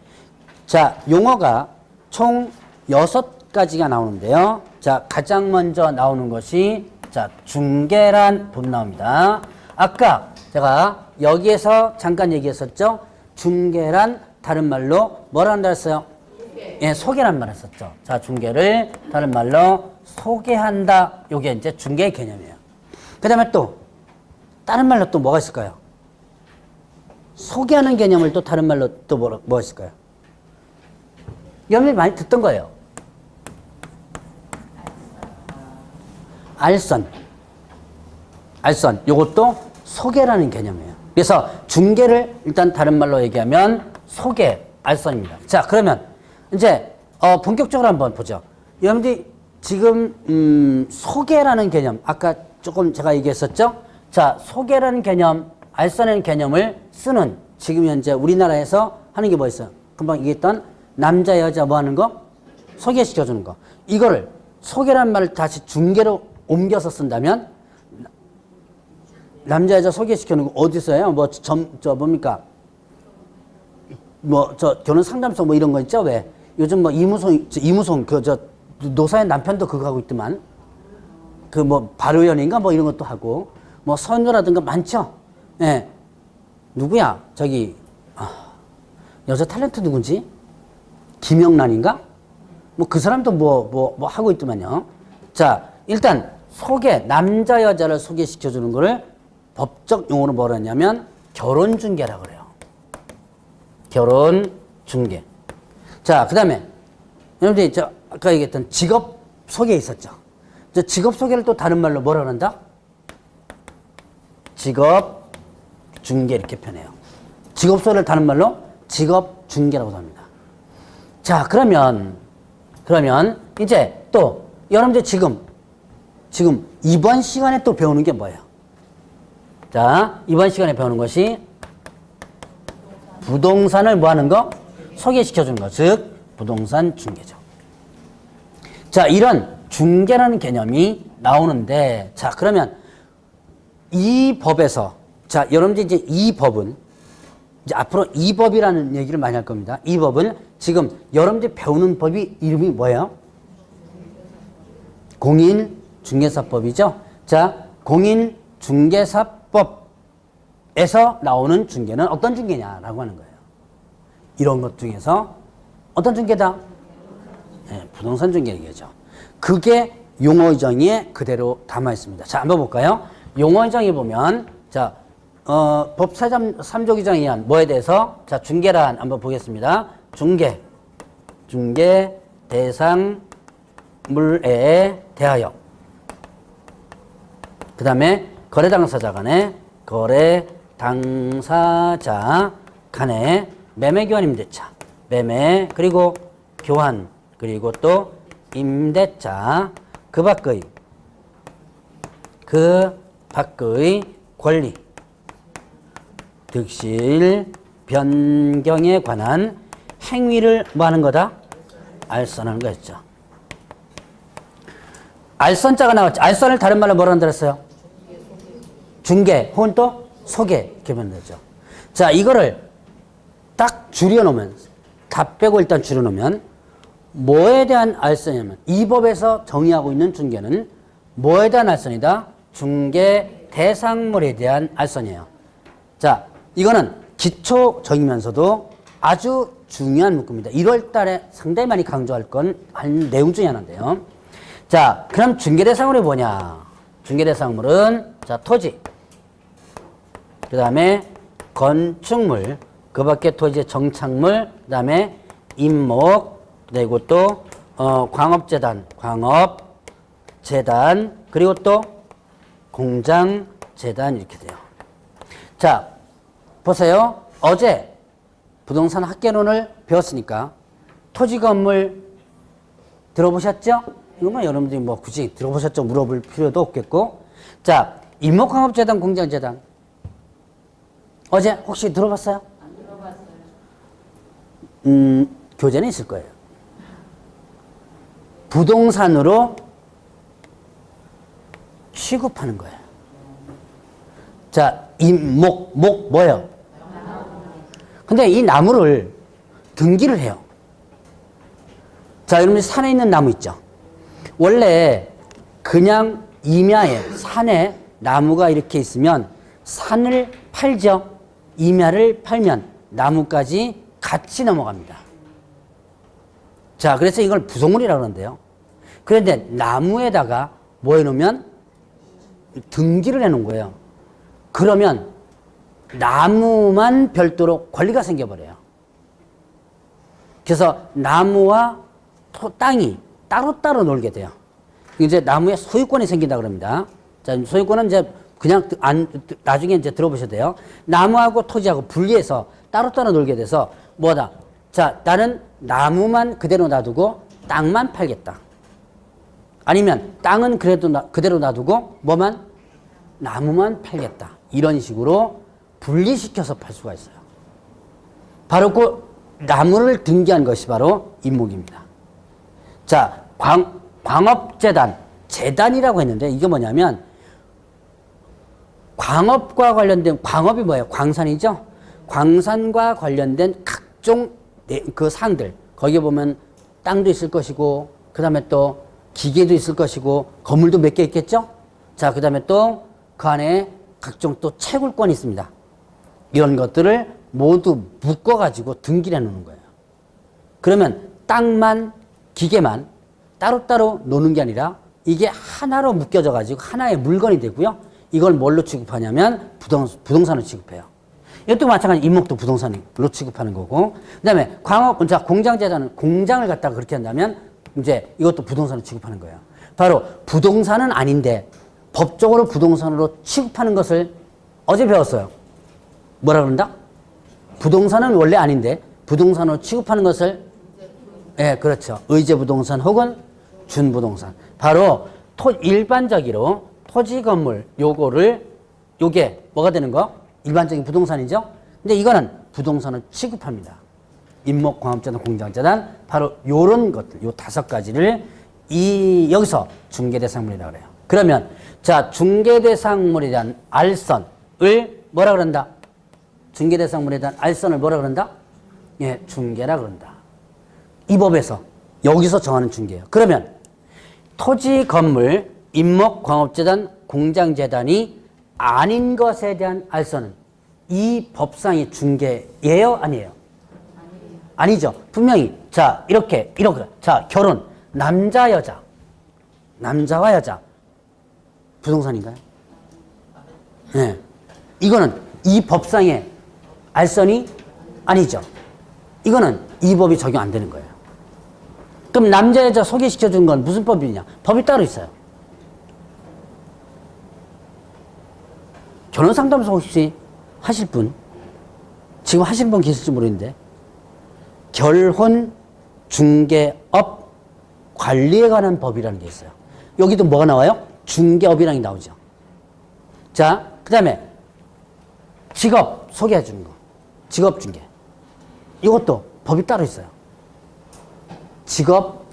자, 용어가 총 6가지가 나오는데요. 자, 가장 먼저 나오는 것이, 자, 중개란 법 나옵니다. 아까 제가 여기에서 잠깐 얘기했었죠. 중개란 다른 말로 뭐라 한다 했어요? 예, 소개란 말 했었죠. 자, 중개를 다른 말로 소개한다. 요게 이제 중개의 개념이에요. 그 다음에 또 다른 말로 또 뭐가 있을까요? 소개하는 개념을 또 다른 말로 또 뭐가 있을까요? 여러분들이 많이 듣던 거예요. 알선. 요것도 소개라는 개념이에요. 그래서 중개를 일단 다른 말로 얘기하면 소개, 알선입니다. 자, 그러면 이제 본격적으로 한번 보죠. 여러분들이 지금 소개라는 개념, 아까 조금 제가 얘기했었죠? 자, 소개라는 개념, 알선이라는 개념을 쓰는 지금 현재 우리나라에서 하는 게 뭐 있어요? 금방 얘기했던 남자, 여자 뭐 하는 거? 소개시켜주는 거. 이거를 소개라는 말을 다시 중개로 옮겨서 쓴다면 남자, 여자 소개시키는 거 어디서 해요? 뭡니까? 결혼 상담소 뭐 이런 거 있죠? 왜? 요즘 뭐 이무송, 노사연 남편도 그거 하고 있더만. 발효연인가 뭐 이런 것도 하고. 뭐 선녀라든가 많죠? 예. 누구야? 여자 탤런트 누군지? 김영란인가? 뭐 그 사람도 뭐 하고 있더만요. 자, 일단 남자, 여자를 소개시켜주는 거를 법적 용어로 뭐라 했냐면 결혼중개라고 그래요. 결혼중개. 자, 그 다음에 여러분들이 아까 얘기했던 직업 소개 있었죠. 직업 소개를 또 다른 말로 뭐라 그런다? 직업중개 이렇게 표현해요. 직업 소개를 다른 말로 직업중개라고 합니다. 자, 그러면 이제 또 여러분들 지금 이번 시간에 또 배우는 게 뭐예요? 자, 이번 시간에 배우는 것이 부동산을 뭐 하는 거? 소개시켜주는 거. 즉, 부동산 중개죠. 자, 이런 중개라는 개념이 나오는데, 자, 그러면 이 법에서, 자, 여러분들 이제 이 법은, 이제 앞으로 이 법이라는 얘기를 많이 할 겁니다. 이 법은 지금 여러분들이 배우는 법이 이름이 뭐예요? 공인중개사법이죠. 자, 공인중개사법에서 나오는 중개는 어떤 중개냐라고 하는 거예요. 이런 것 중에서 어떤 중개다? 네, 부동산 중개 얘기죠. 그게 용어의 정의에 그대로 담아 있습니다. 자, 한번 볼까요? 용어의 정의 보면, 자, 법 3조 규정에 의한 뭐에 대해서? 자, 중개란 한번 보겠습니다. 중개 대상물에 대하여. 그 다음에 거래 당사자 간에 매매 교환 임대차, 매매 그리고 교환 그리고 또 임대차 그 밖의 권리 득실 변경에 관한 행위를 뭐 하는 거다? 알선하는 거였죠. 알선자가 나왔죠. 알선을 다른 말로 뭐라 한다 그랬어요? 중개 혹은 또 소개 이렇게 변되죠. 자, 이거를 딱 줄여놓으면 다 빼고 일단 줄여놓으면 뭐에 대한 알선이냐면 이 법에서 정의하고 있는 중개는 뭐에 대한 알선이다? 중개 대상물에 대한 알선이에요. 자, 이거는 기초적이면서도 아주 중요한 문구입니다. 1월 달에 상당히 많이 강조할 한 내용 중에 하나인데요. 자, 그럼 중개대상물이 뭐냐? 중개대상물은, 자, 토지, 그 다음에 건축물, 그 밖에 토지의 정착물, 그 다음에 임목, 그리고 또, 광업재단, 그리고 또 공장재단 이렇게 돼요. 자, 보세요. 어제 부동산 학개론을 배웠으니까 토지 건물 들어보셨죠? 이거만 여러분들이 뭐 굳이 들어보셨죠? 물어볼 필요도 없겠고. 자, 임목광업재단, 공장재단. 어제 혹시 들어봤어요? 안 들어봤어요. 교재는 있을 거예요. 부동산으로 취급하는 거예요. 자, 임목, 뭐예요? 근데 이 나무를 등기를 해요. 자, 여러분 산에 있는 나무 있죠? 원래 그냥 임야에, 산에 나무가 이렇게 있으면 산을 팔죠. 임야를 팔면 나무까지 같이 넘어갑니다. 자, 그래서 이걸 부속물이라고 그러는데요. 그런데 나무에다가 뭐 해놓으면 등기를 해놓은 거예요. 그러면 나무만 별도로 권리가 생겨버려요. 그래서 나무와 땅이 따로따로 놀게 돼요. 이제 나무에 소유권이 생긴다 그럽니다. 자, 소유권은 이제 그냥 나중에 이제 들어보셔도 돼요. 나무하고 토지하고 분리해서 따로따로 놀게 돼서 뭐다? 자, 나는 나무만 그대로 놔두고 땅만 팔겠다. 아니면 땅은 그대로 놔두고 뭐만? 나무만 팔겠다. 이런 식으로 분리시켜서 팔 수가 있어요. 바로 그 나무를 등기한 것이 바로 임목입니다. 자, 광업재단, 재단이라고 했는데 이게 뭐냐면 광업과 관련된, 광업이 뭐예요? 광산이죠? 광산과 관련된 각종 그 사항들, 거기에 보면 땅도 있을 것이고, 그 다음에 또 기계도 있을 것이고, 건물도 몇 개 있겠죠? 자, 그 다음에 또 그 안에 각종 또 채굴권이 있습니다. 이런 것들을 모두 묶어가지고 등기를 해놓는 거예요. 그러면 땅만, 기계만 따로따로 노는 게 아니라 이게 하나로 묶여져가지고 하나의 물건이 되고요. 이걸 뭘로 취급하냐면 부동산으로 취급해요. 이것도 마찬가지 임목도 부동산으로 취급하는 거고. 그 다음에 공장재단은 공장을 갖다가 그렇게 한다면 이제 이것도 부동산으로 취급하는 거예요. 바로 부동산은 아닌데 법적으로 부동산으로 취급하는 것을 어제 배웠어요. 뭐라 그런다? 부동산은 원래 아닌데 부동산으로 취급하는 것을, 예, 그렇죠. 의제부동산 혹은 준부동산. 바로 일반적으로 토지 건물 요게 뭐가 되는 거? 일반적인 부동산이죠. 근데 이거는 부동산을 취급합니다. 임목광업재단, 공장재단, 바로 요런 것들, 요 5가지를 여기서 중개대상물이라고 그래요. 그러면 자, 중개대상물에 대한 알선을 뭐라 그런다? 중개대상물에 대한 알선을 뭐라 그런다? 예, 중개라 그런다. 이 법에서 여기서 정하는 중개예요. 그러면 토지, 건물, 임목광업재단, 공장재단이 아닌 것에 대한 알선은 이 법상의 중개예요? 아니에요? 아니죠. 분명히 자, 이렇게 자, 결혼, 남자와 여자 부동산인가요? 네. 이거는 이 법상의 알선이 아니죠. 이거는 이 법이 적용 안 되는 거예요. 그럼 남자 여자 소개시켜 준 건 무슨 법이냐? 법이 따로 있어요. 결혼 상담소 혹시 하실 분, 지금 하시는 분 계실지 모르겠는데, 결혼 중개업 관리에 관한 법이라는 게 있어요. 여기도 뭐가 나와요? 중개업이라는 게 나오죠. 자, 그 다음에 직업 소개해 주는 거. 직업 중개. 이것도 법이 따로 있어요. 직업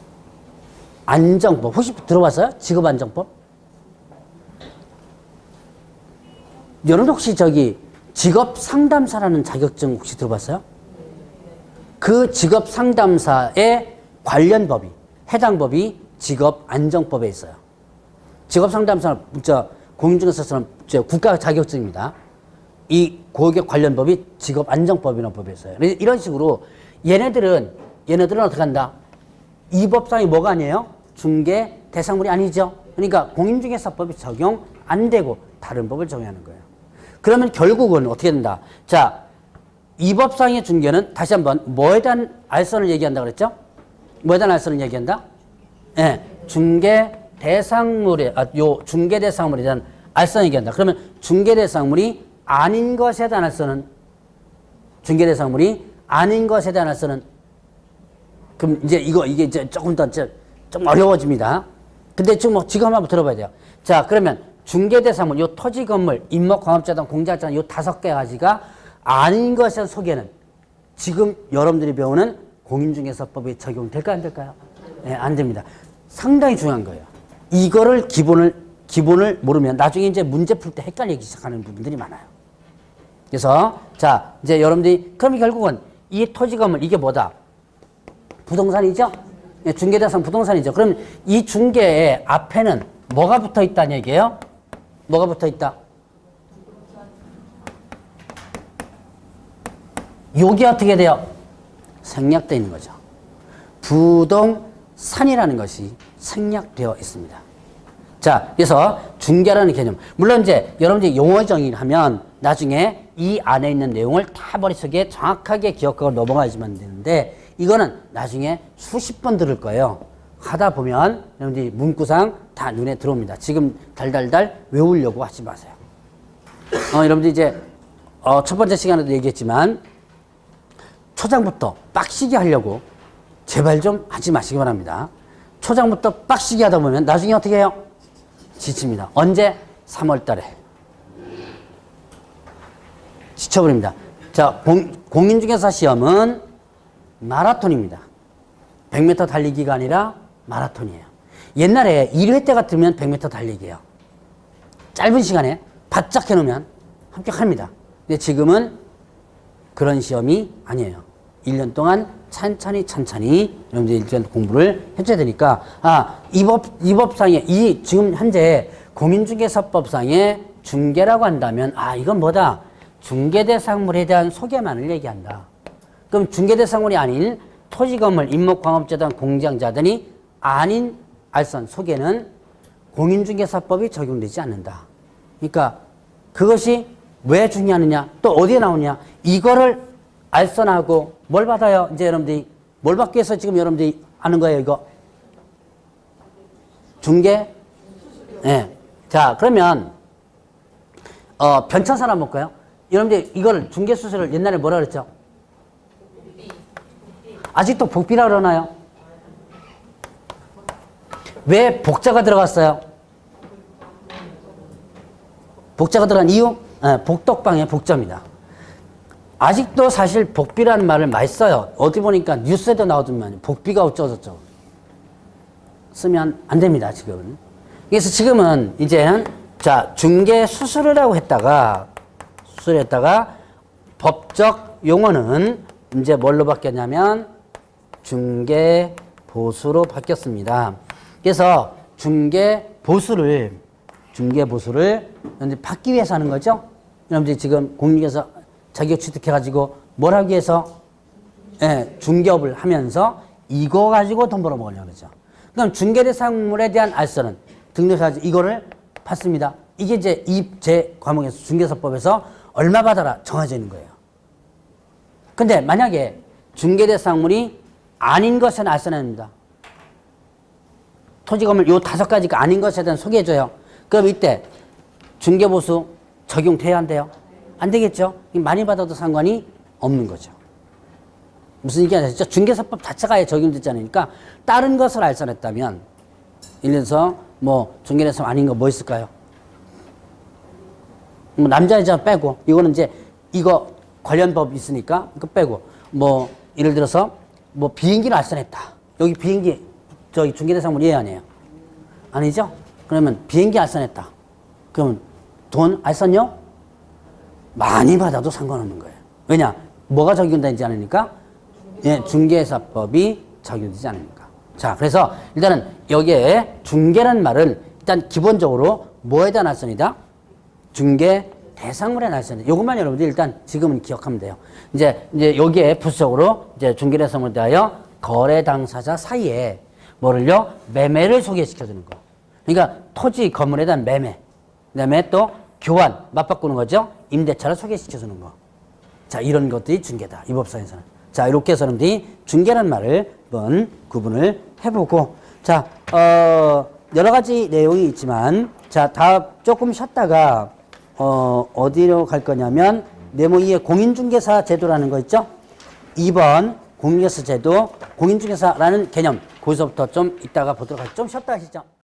안정법. 혹시 들어봤어요? 직업 안정법? 여러분 혹시 직업 상담사라는 자격증 혹시 들어봤어요? 그 직업 상담사의 관련 법이, 해당 법이 직업 안정법에 있어요. 직업 상담사는 공인중개사처럼 국가 자격증입니다. 이 고객 관련 법이 직업안정법이라는 법이 있어요. 이런 식으로 얘네들은 어떻게 한다? 이 법상이 뭐가 아니에요? 중개 대상물이 아니죠. 그러니까 공인중개사법이 적용 안 되고 다른 법을 적용하는 거예요. 그러면 결국은 어떻게 된다? 자, 이 법상의 중개는 다시 한번 뭐에 대한 알선을 얘기한다 그랬죠? 뭐에 대한 알선을 얘기한다? 예, 네, 중개 대상물에 중개 대상물에 대한 알선 얘기한다. 그러면 중개 대상물이 아닌 것에 대한 알선은 중개 대상물이 아닌 것에 대한 알선은 그럼 이제 이게 이제 조금 더 좀 어려워집니다. 근데 지금 한번 들어봐야 돼요. 자, 그러면 중개 대상물, 요 토지 건물, 임목광업자단, 공작자단 요 5개 가지가 아닌 것의 소개는 지금 여러분들이 배우는 공인중개사법이 적용될까요, 안 될까요? 네, 안 됩니다. 상당히 중요한 거예요. 이거를 기본을 모르면 나중에 이제 문제 풀 때 헷갈리기 시작하는 부분들이 많아요. 그래서 자, 이제 여러분들이 그럼 결국은 이 토지 건물 이게 뭐다? 부동산이죠? 네, 중개대상 부동산이죠. 그럼 이 중개의 앞에는 뭐가 붙어 있다는 얘기예요? 뭐가 붙어 있다? 여기 어떻게 돼요? 생략되어 있는 거죠. 부동산이라는 것이 생략되어 있습니다. 자, 그래서 중개라는 개념. 물론 이제 여러분들이 용어 정의하면 나중에 이 안에 있는 내용을 다 머릿속에 정확하게 기억하고 넘어가야지만 되는데 이거는 나중에 수십 번 들을 거예요. 하다 보면 여러분들이 문구상 다 눈에 들어옵니다. 지금 달달달 외우려고 하지 마세요. 여러분들이 이제 첫 번째 시간에도 얘기했지만 초장부터 빡시게 하려고 제발 좀 하지 마시기 바랍니다. 초장부터 빡시게 하다 보면 나중에 어떻게 해요? 지칩니다. 언제? 3월 달에. 지쳐버립니다. 자, 공인중개사 시험은 마라톤입니다. 100m 달리기가 아니라 마라톤이에요. 옛날에 1회 때 같으면 100m 달리기예요. 짧은 시간에 바짝 해놓으면 합격합니다. 근데 지금은 그런 시험이 아니에요. 1년 동안 천천히 여러분들 일단 공부를 해줘야 되니까 이 법상에 지금 현재 공인중개사법상에 중개라고 한다면 이건 뭐다? 중개대상물에 대한 소개만을 얘기한다. 그럼 중개대상물이 아닌 토지건물, 임목광업자단, 공장자단이 아닌 알선, 소개는 공인중개사법이 적용되지 않는다. 그러니까 그것이 왜 중요하느냐, 또 어디에 나오느냐, 이거를 알선하고 뭘 받아요? 이제 여러분들이 뭘 받기 위해서 지금 여러분들이 아는 거예요, 이거? 중개? 네. 자, 그러면 변천사 한번 볼까요? 여러분들 이걸 중개수수료를 옛날에 뭐라 그랬죠? 아직도 복비라 그러나요? 왜 복자가 들어갔어요? 복자가 들어간 이유? 네, 복덕방의 복자입니다. 아직도 사실 복비라는 말을 많이 써요. 어디 보니까 뉴스에도 나오더만 복비가 어쩌고저쩌고. 쓰면 안 됩니다, 지금은. 그래서 지금은 이제 자, 중개 수수료라고 했다가 법적 용어는 이제 뭘로 바뀌었냐면 중개 보수로 바뀌었습니다. 그래서 중개 보수를 받기 위해서 하는 거죠. 여러분들이 지금 공익에서 자격 취득해가지고 뭘 하기 위해서 중개업을 하면서 이거 가지고 돈 벌어먹으려고 그러죠. 그럼 중개대상물에 대한 알선은 등록해가지고 이거를 받습니다. 이게 이제 제 과목에서 중개사법에서 얼마 받아라 정해져 있는 거예요. 근데 만약에 중개대상물이 아닌 것은 알선합니다. 토지건물 요 5가지가 아닌 것에 대한 소개해줘요. 그럼 이때 중개보수 적용돼야 한대요? 안 되겠죠? 많이 받아도 상관이 없는 거죠. 무슨 얘기 하냐? 중개사법 자체가 아예 적용되지 않으니까 다른 것을 알선했다면 예를 들어서 뭐 중개대상 아닌 거 뭐 있을까요? 뭐 남자 여자 빼고 이거는 이제 이거 관련 법 있으니까 이거 빼고 뭐 예를 들어서 뭐 비행기를 알선했다. 여기 비행기 저기 중개대상물이에요, 아니에요? 아니죠? 그러면 비행기 알선했다. 그러면 돈 알선료 많이 받아도 상관없는 거예요. 왜냐? 뭐가 적용되지 않으니까? 중개사법이 적용되지 않으니까. 자, 그래서 일단은 여기에 중개라는 말은 일단 기본적으로 뭐에 대한 알선이다? 중개 대상물에 나와 있었는데 이것만 여러분들 일단 지금은 기억하면 돼요. 이제 여기에 부수적으로 이제 중개대상물에 대하여 거래 당사자 사이에 뭐를요? 매매를 소개시켜 주는 거. 그러니까 토지 건물에 대한 매매. 그다음에 또 교환, 맞바꾸는 거죠. 임대차를 소개시켜 주는 거. 자, 이런 것들이 중개다. 이 법상에서는. 자, 이렇게 해서 여러분들이 중개라는 말을 한번 구분을 해보고, 자, 여러 가지 내용이 있지만, 자, 다 조금 쉬었다가, 어디로 갈 거냐면, 네모 2의 공인중개사 제도라는 거 있죠? 2번 공인중개사 제도, 공인중개사라는 개념, 거기서부터 좀 이따가 보도록 하죠. 좀 쉬었다 하시죠.